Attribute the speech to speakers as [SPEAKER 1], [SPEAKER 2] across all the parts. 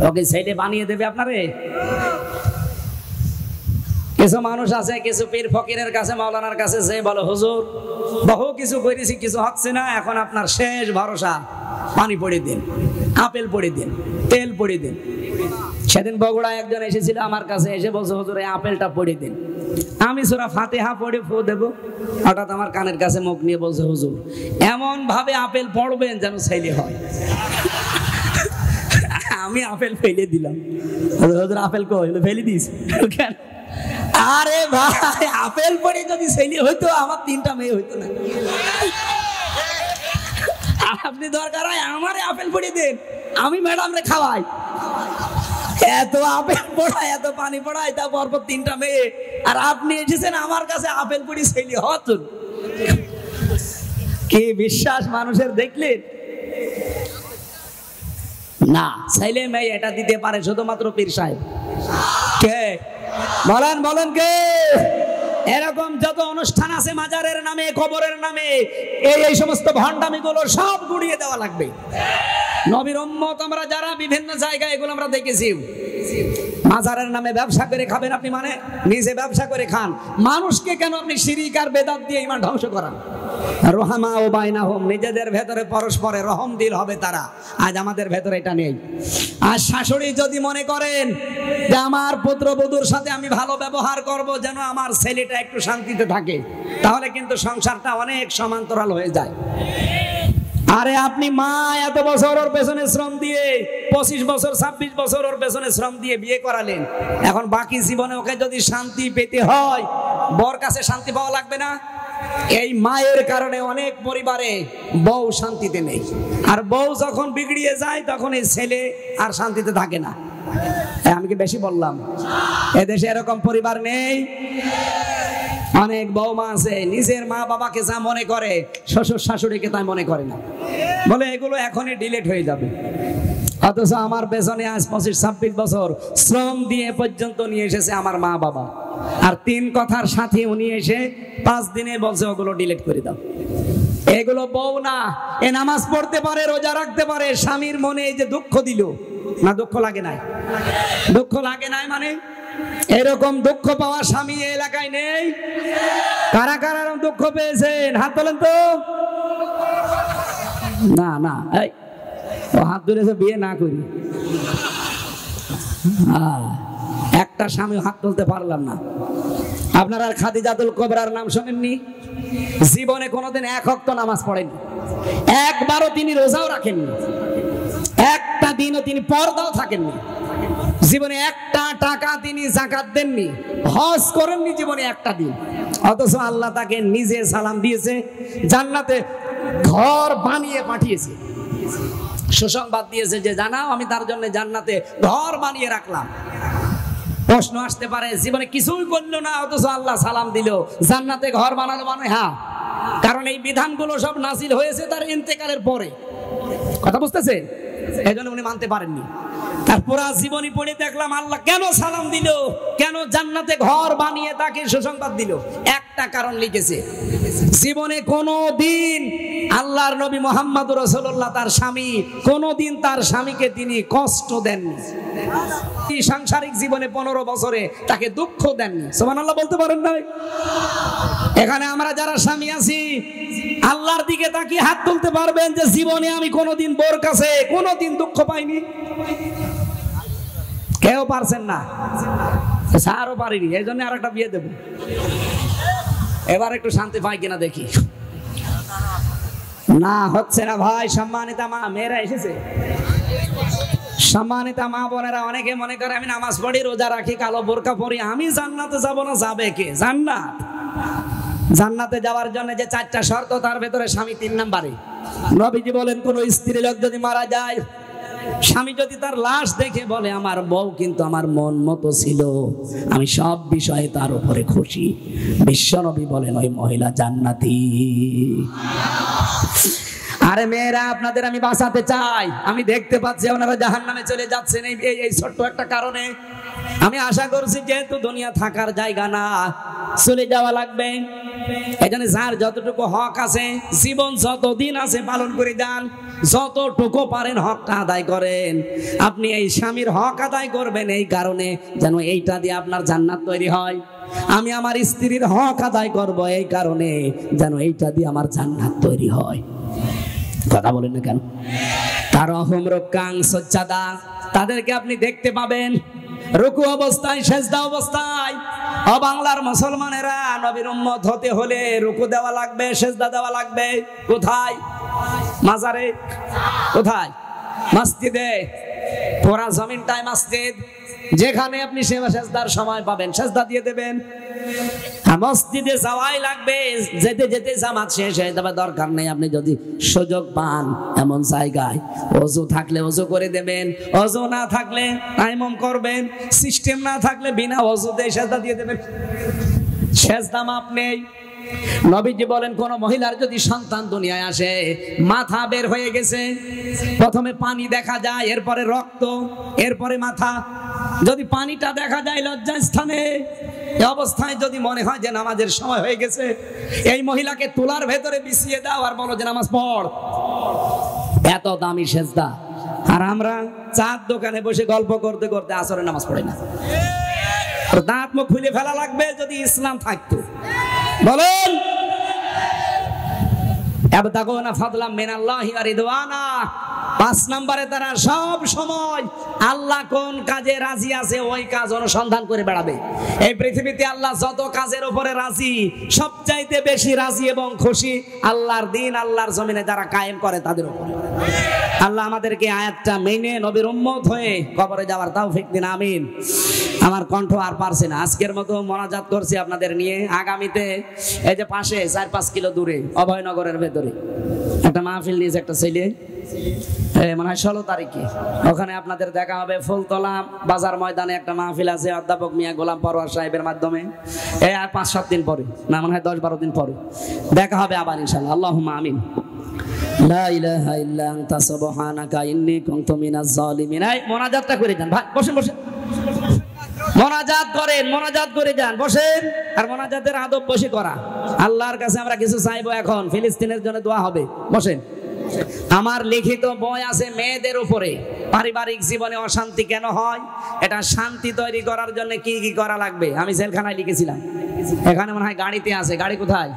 [SPEAKER 1] ওকে ছেলে বানিয়ে দেবে আপনারে? কিছু মানুষ আছে, কিছু পীর ফকিরের কাছে, মাওলানার কাছে যে বলে হুজুর বহু কিছু করেছি, কিছু হচ্ছে না, এখন আপনার শেষ ভরসা পানি পড়ে দিন, আপেল পড়ে দিন, তেল পড়ে দিন। সেদিন বগুড়ায় একজন এসেছিল আমার কাছে, এসে বলছে হুজুর এই আপেলটা পড়ে দিন। আমি সূরা ফাতিহা পড়ে ফু দেব, হঠাৎ আমার কানের কাছে মুখ নিয়ে বলছে হুজুর এমন ভাবে আপেল পড়বেন যেন ছেলে হয়। আমি আপেল ফেলে দিলাম। হুজুর আপেল কই? ফেলে দিস কেন? আরে ভাই আপেল পড়ে যদি ছেলে হইতো আমার 3টা মেয়ে হইতো না। আপনি দরকার হয় আমারে আপেল পড়ে দেন, আমি ম্যাডাম রে খাওয়াই। এত আপেল পড়ায়, এত পানি পড়ায়, তা পরপর 3টা মেয়ে, আর আপনি এসেছেন আমার কাছে আপেল পড়ি ছেলে হচ্ছেন। কি বিশ্বাস মানুষের দেখলেন? না, ছেলে মেয়ে এটা দিতে পারে শুধুমাত্র পীর সাহেব। কে বলেন? বলেন কে? এরকম যত অনুষ্ঠান আছে মাজারের নামে, কবরের নামে, এই সমস্ত ভণ্ডামি গুলো সব গুড়িয়ে দেওয়া লাগবে। নবীর উম্মত আমরা যারা বিভিন্ন জায়গায়, এগুলো আমরা দেখেছি। মাজারের নামে ব্যবসা করে খাবেন আপনি, মানে নিজে ব্যবসা করে খান। মানুষকে কেন আপনি শিরিক আর বেদাত দিয়ে ঈমান ধ্বংস করান? রহমা ও বাইনাহুম, নিজেদের ভেতরে পরস্পরে রহম দিল হবে তারা। আজ আমাদের ভেতরে এটা নেই। আর শাশুড়ি যদি মনে করেন যে আমার পুত্রবধূর সাথে আমি ভালো ব্যবহার করব যেন আমার ছেলেটা একটু শান্তিতে থাকে, তাহলে কিন্তু সংসারটা অনেক সমান্তরাল হয়ে যায়। আরে আপনি মা এত বছর ওর পেছনে শ্রম দিয়ে, 25 বছর 26 বছর ওর পেছনে শ্রম দিয়ে বিয়ে করালেন, এখন বাকি জীবনে ওকে যদি শান্তি পেতে হয়, বর কাছে শান্তি পাওয়া লাগবে না? এই মায়ের কারণে অনেক পরিবারে বউ শান্তিতে নেই, আর বউ যখন বিগড়িয়ে যায় তখন এই ছেলে আর শান্তিতে থাকে না। আমি কি বেশি বললাম? এদেশে এরকম পরিবার নেই? অনেক বৌমা আছে নিজের মা বাবাকে যা মনে করে শ্বশুর শাশুড়িকে তাই মনে করে না, বলে এগুলো এখনই ডিলিট হয়ে যাবে। অথচ আমার পেছনে আজ 25-26 বছর শ্রম দিয়ে পর্যন্ত নিয়ে এসেছে আমার মা বাবা, আর 3 কথার সাথে উনি এসে 5 দিনে বলছে ওগুলো ডিলিট করে দাও। এগুলো বউ না, এ নামাজ পড়তে পারে, রোজা রাখতে পারে, স্বামীর মনে এই যে দুঃখ দিল না, দুঃখ লাগে নাই? দুঃখ লাগে নাই মানে এরকম দুঃখ পাওয়া স্বামী এই এলাকায় নেই। কারা কারা দুঃখ পেয়েছেন হাত তোলেন তো। না না, এই ও হাত ধরেছে বিয়ে না করি, একটা স্বামী হাত তুলতে পারলাম না। আপনারা খাদিজাতুল কুবরার নাম শোনেননি? জীবনে কোনোদিন 1 ওয়াক্ত নামাজ পড়েননি, একবারও তিনি রোজাও রাখেননি, একটা দিনও তিনি পর্দাও থাকেননি, জীবনে 1টা টাকা তিনি যাকাত দেননি, হজ করেননি জীবনে 1টা দিন। অথচ আল্লাহ তাকে নিজে সালাম দিয়েছে, জান্নাতে ঘর বানিয়ে পাঠিয়েছে, সুসংবাদ দিয়েছে যে জানাও আমি তার জন্য জান্নাতে ঘর বানিয়ে রাখলাম। প্রশ্ন আসতে পারে জীবনে কিছুই করলো না অথচ আল্লাহ সালাম দিল, জান্নাতে ঘর বানালো মানে? হ্যাঁ, কারণ এই বিধানগুলো সব নাজিল হয়েছে তার ইন্তেকালের পরে। কথা বুঝতেছে? এই জন্য উনি মানতে পারেননি। তার পুরা জীবনী পড়ে দেখলাম আল্লাহ কেন সালাম দিল, কেন জান্নাতে ঘর বানিয়ে তাকে সুসংবাদ দিল। একটা কারণ লিখেছে, জীবনে কোনো দিন আল্লাহর নবী মুহাম্মদুর রাসূলুল্লাহ তার স্বামী কোনোদিন তার স্বামীকে তিনি কষ্ট দেননি। সাংসারিক জীবনে 15 বছরে তাকে দুঃখ দেননি। সুবহানাল্লাহ বলতে পারেন না? এখানে আমরা যারা স্বামী আছি আল্লাহর দিকে তাকিয়ে হাত তুলতে পারবেন যে জীবনে আমি কোনোদিন বোর কাছে কোনোদিন দুঃখ পাইনি? কেউ পারছেন না, স্যারও পারিনি, এই জন্য আরেকটা বিয়ে দেব। এবার একটু শান্তি পাই কিনা দেখি। না হচ্ছে না ভাই। সম্মানিতা মা মেয়েরা এসেছে, সম্মানিতা মা বোনেরা, অনেকে মনে করে আমি নামাজ পড়ি, রোজা রাখি, কালো বোরকা পরি, আমি জান্নাতে যাব না। যাবে কে? জান্নাত। জান্নাতে যাওয়ার জন্য যে 4টা শর্ত, তার ভেতরে স্বামী 3 নম্বরে। নবীজি বলেন কোন স্ত্রী লোক যদি মারা যায়, স্বামী যদি তার লাশ দেখে বলে আমার বউ কিন্তু আমার মন মতো ছিল, আমি সব বিষয়ে তার উপরে খুশি, বিশ্বনবী বলেন ওই মহিলা জান্নাতি। আরে মেয়েরা, আপনাদের আমি বাঁচাতে চাই। আমি দেখতে পাচ্ছি আপনারা জাহান্নামে চলে যাচ্ছেন এই ছোট্ট একটা কারণে। আমি আশা করছি যেহেতু দুনিয়া থাকার জায়গা না, চলে যাওয়া লাগবে। এই জন্য যার যতটুকু হক আছে, জীবন যতদিন আছে পালন করে যান, যতটুকু পারেন হকটা আদায় করেন। আপনি এই স্বামীর হক আদায় করবেন এই কারণে যেন এইটা দিয়ে আপনার জান্নাত তৈরি হয়। আমি আমার স্ত্রীর হক আদায় করব এই কারণে যেন এইটা দিয়ে আমার জান্নাত তৈরি হয়। কথা বলেন না কেন? তারহুম রুকাং সুজদা, তাদেরকে আপনি দেখতে পাবেন রুকু অবস্থায়, সেজদা অবস্থায়। ও বাংলার মুসলমানেরা, নবীর উম্মত হতে হলে রুকু দেওয়া লাগবে, সেজদা দেওয়া লাগবে। কোথায়? মাজারে। কোথায়? মসজিদে। পুরা জমিনটাই মসজিদ, যেখানে আপনি সেবা সেজদার সময় পাবেন সেজদা দিয়ে দেবেন। মসজিদে যাওয়াই লাগবে, যেতে যেতে জামাত শেষ হয়ে যাবে, দরকার নেই। আপনি যদি সুযোগ পান এমন জায়গায়, ওযু থাকলে ওযু করে দেবেন, ওযু না থাকলে তায়াম্মুম করবেন, সিস্টেম না থাকলে বিনা ওযুতে সেজদা দিয়ে দেবেন। সেজদা মাপ নেই। নবীজি বলেন, কোন মহিলার যদি সন্তান দুনিয়ায় আসে, মাথা বের হয়ে গেছে, প্রথমে পানি দেখা যায়, এরপরে রক্ত, এরপরে মাথা। যদি পানিটা দেখা যায় লজ্জাস্থানে, এই অবস্থায় যদি মনে হয় যে নামাজের সময় হয়ে গেছে, এই মহিলাকে তুলার ভেতরে বিছিয়ে দাও আর বলো যে নামাজ পড়। এত দামি সেজদা। আর আমরা চার দোকানে বসে গল্প করতে করতে আসরের নামাজ পড়ি না। দাঁত মুখ খুলে ফেলা লাগবে যদি ইসলাম থাকতো। বলেন, ইয়াবতাগুনা ফাদলাম মিনাল্লাহি ওয়া রিদওয়ানা। 5 নম্বরে তারা সব সময় আল্লাহ কোন কাজে রাজি আছে ওই কাজ অনুসন্ধান করে বেড়াবে। এই পৃথিবীতে আল্লাহ যত কাজের উপরে রাজি, সবচাইতে বেশি রাজি এবং খুশি আল্লাহর দিন, আল্লাহর জমিনে যারা কায়েম করে তাদের উপরে। আল্লাহ আমাদেরকে আয়াতটা মেনে নবীর উম্মত হয়ে কবরে যাওয়ার তৌফিক দিন, আমিন। আমার কণ্ঠ আর পারছে না, আজকের মতো মোনাজাত করছি আপনাদের নিয়ে। আগামীতে এই যে পাশে 4-5 কিলো দূরে অভয়নগরের ভেতরে একটা মাহফিল দিয়েছে একটা ছেলে, মনে হয় 16 তারিখে। ওখানে আপনাদের দেখা হবে ফুলতলা বাজার ময়দানে একটা মাহফিল আছে অধ্যাপক মিয়া গোলাম পরোয়ার সাহেবের মাধ্যমে। এই আর 5-7 দিন পরে, না মনে হয় 10-12 দিন পরে দেখা হবে আবার ইনশাআল্লাহ। আল্লাহুম্মা আমিন। লা ইলাহা ইল্লা আনতা সুবহানাকা ইন্নী কুনতু মিনাজ জালিমিন। এই মোনাজাতটা করে যান ভাই, বসেন বসেন, মোনাজাত করেন, মোনাজাত করে যান, বসেন। আর মোনাজাতের আদব বসে করা। আল্লাহর কাছে আমরা কিছু চাইবো এখন, ফিলিস্তিনের জন্য দোয়া হবে, বসেন। আমার লিখিত বই আছে মেয়েদের উপরে, পারিবারিক জীবনে অশান্তি কেন হয়, এটা শান্তি তৈরি করার জন্য কি কি করা লাগবে, আমি জেলখানায় লিখেছিলাম। এখানে মনে হয় গাড়িতে আছে। গাড়ি কোথায়?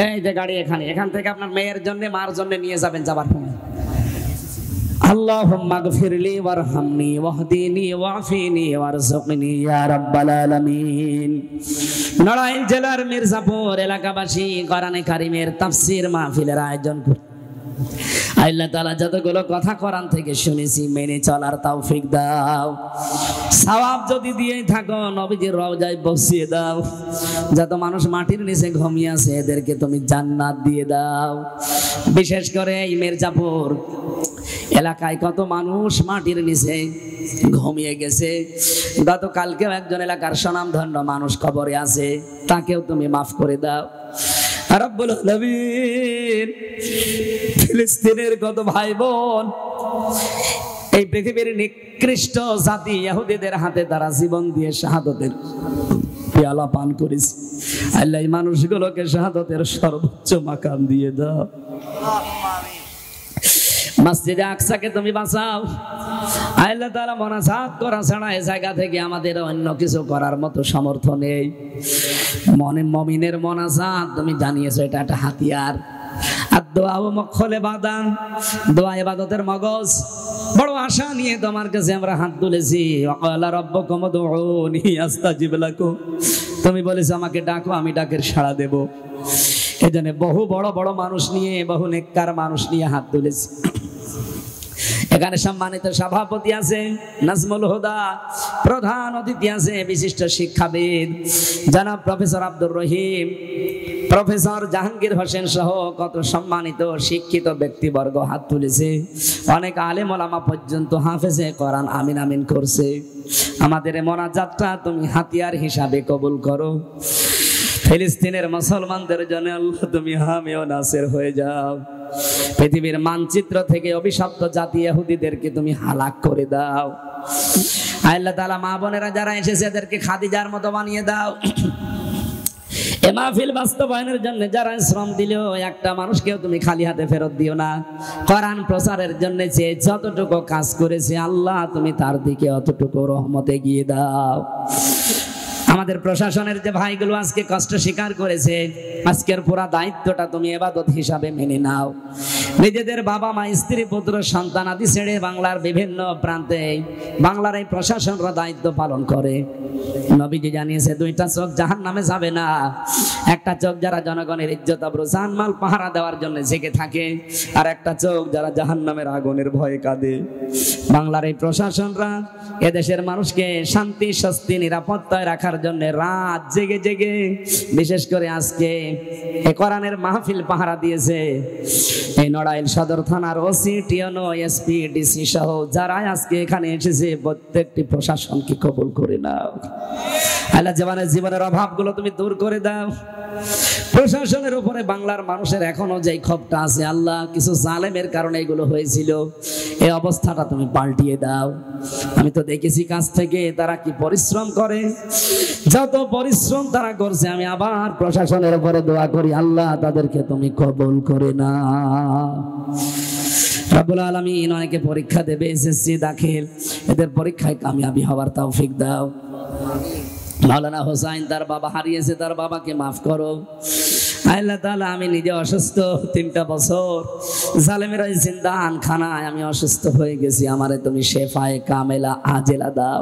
[SPEAKER 1] এই যে গাড়ি এখানে। এখান থেকে আপনার মেয়ের জন্য, মার জন্য নিয়ে যাবেন যাবার সময়। আল্লাহুম্মা গফিরলি ওয়ারহামনি ওয়াহদিনি ওয়াফিনি ওয়ারযুকনি ইয়া রাব্বাল আলামিন। নড়াইল জেলার মির্জাপুর এলাকাবাসী কোরআনে কারীমের তাফসীর মাহফিলের আয়োজন করে আল্লাহ তাআলা যতগুলো কথা কোরআন থেকে শুনেছি মেনে চলার তৌফিক দাও। সওয়াব যদি দিয়ে থাকো নবীজির রওজায় বসিয়ে দাও। যত মানুষ মাটির নিচে ঘুমিয়ে আছে এদেরকে তুমি জান্নাত দিয়ে দাও। বিশেষ করে এই মির্জাপুর এলাকায় কত মানুষ মাটির নিচে ঘুমিয়ে গেছে। গতকালকেও একজন এলাকার স্বনামধন্য মানুষ কবরে আছে, তাকেও তুমি মাফ করে দাও রব্বুল আলামিন। ফিলিস্তিনের কত ভাই বোন, এই পৃথিবীর নিকৃষ্ট জাতি ইহুদিদের হাতে তারা জীবন দিয়ে শাহাদতের পেয়ালা পান করেছে। আল্লাহ এই মানুষগুলোকে শাহাদতের সর্বোচ্চ মাকাম দিয়ে দাও। মসজিদে আকসাকে তুমি বাঁচাও। আল্লাহ তাআলা মোনাজাত করা ছাড়া এই জায়গা থেকে আমাদের অন্য কিছু করার মতো সামর্থ্য নেই। মনে মুমিনের মোনাজাত তুমি জানিয়েছো এটা একটা হাতিয়ার। আর দোয়া ও মখলে বাদান, দোয়া ইবাদতের মগজ। বড় আশা নিয়ে তোমার কাছে আমরা হাত তুলেছি। ওয়াকালা রাব্বুকুম উদউনি আস্তাজিব লাকুম। তুমি বলেছো আমাকে ডাকো, আমি ডাকের সাড়া দেব। এজন্য বহু বড় বড় মানুষ নিয়ে, বহু নেককার মানুষ নিয়ে হাত তুলেছি। এখানে সম্মানিত সভাপতি আছে নাজমুল হুদা, প্রধান অতিথি আছে বিশিষ্ট শিক্ষাবিদ জনাব প্রফেসর আব্দুর রহিম, প্রফেসর জাহাঙ্গীর হোসেন সহ কত সম্মানিত শিক্ষিত ব্যক্তিবর্গ হাত তুলেছে। অনেক আলেম ওলামা পর্যন্ত হাফেজে কোরআন আমিন আমিন করছে। আমাদের মোনাজাতটা তুমি হাতিয়ার হিসাবে কবুল করো। ফিলিস্তিনের মুসলমানদের জন্য আল্লাহ তুমি হামি ও নাসির হয়ে যাও। পৃথিবীর মানচিত্র থেকে অভিশপ্ত জাতি ইহুদিদেরকে তুমি হালাক করে দাও। আল্লাহ তাআলা মা বোনেরা যারা এসেছে এদেরকে খাদিজার মতো বানিয়ে দাও। এ মাহফিল বাস্তবায়নের জন্য যারা শ্রম দিলেও একটা মানুষকেও তুমি খালি হাতে ফেরত দিও না। কোরআন প্রচারের জন্য যে যতটুকু কাজ করেছে আল্লাহ তুমি তার দিকে অতটুকু রহমতে গিয়ে দাও। আমাদের প্রশাসনের যে ভাইগুলো আজকে কষ্ট স্বীকার করেছে, আজকের পুরা দায়িত্বটা তুমি ইবাদত হিসাবে মেনে নাও। নিজেদের বাবা মা স্ত্রী পুত্র সন্তান আদি ছেড়ে বাংলার বিভিন্ন প্রান্তে বাংলার এই প্রশাসনরা দায়িত্ব পালন করে। নবীজি জানিয়েছে দুইটা চোখ জাহান্নামে যাবে না, একটা চোখ যারা জনগণের ইজ্জত আবরু জানমাল পাহারা দেওয়ার জন্য জেগে থাকে, আর একটা চোখ যারা জাহান্নামের আগুনের ভয়ে কাঁদে। বাংলার এই প্রশাসনরা এদেশের মানুষকে শান্তি স্বস্তি নিরাপত্তায় রাখার জন্য রাত জেগে জেগে বিশেষ করে আজকে এই কোরআনের মাহফিল পাহারা দিয়েছে। এই নড়াইল সদর থানার ওসি টিএনও এসপি ডিসি সহ যারা আজকে এখানে এসেছে প্রত্যেকটি প্রশাসনকে কবুল করে নাও। আল্লাহ জীবনের অভাবগুলো তুমি দূর করে দাও। প্রশাসনের উপরে বাংলার মানুষের এখনো যে ক্ষোভটা আছে আল্লাহ, কিছু জালেমের কারণে এগুলো হয়েছিল, এই অবস্থাটা তুমি পাল্টিয়ে দাও। আমি তো দেখেছি কাছ থেকে তারা কি পরিশ্রম করে, যত পরিশ্রম তারা করছে আমি আবার প্রশাসনের উপরে দোয়া করি আল্লাহ তাদেরকে তুমি কবুল করে নাও। রব্বুল আলামিন অনেকে পরীক্ষা দেবে, এসএসসি দাখিল, এদের পরীক্ষায় কামিয়াবি হওয়ার তৌফিক দাও। মাওলানা হোসাইন তার বাবা হারিয়েছে, তার বাবাকে মাফ করো আল্লাহ তাআলা। আমি নিজে অসুস্থ 3টা বছর, জালেমের ওই জিন্দান খানায় আমি অসুস্থ হয়ে গেছি, আমারে তুমি শেফায়ে কামেলা আজেলা দাও।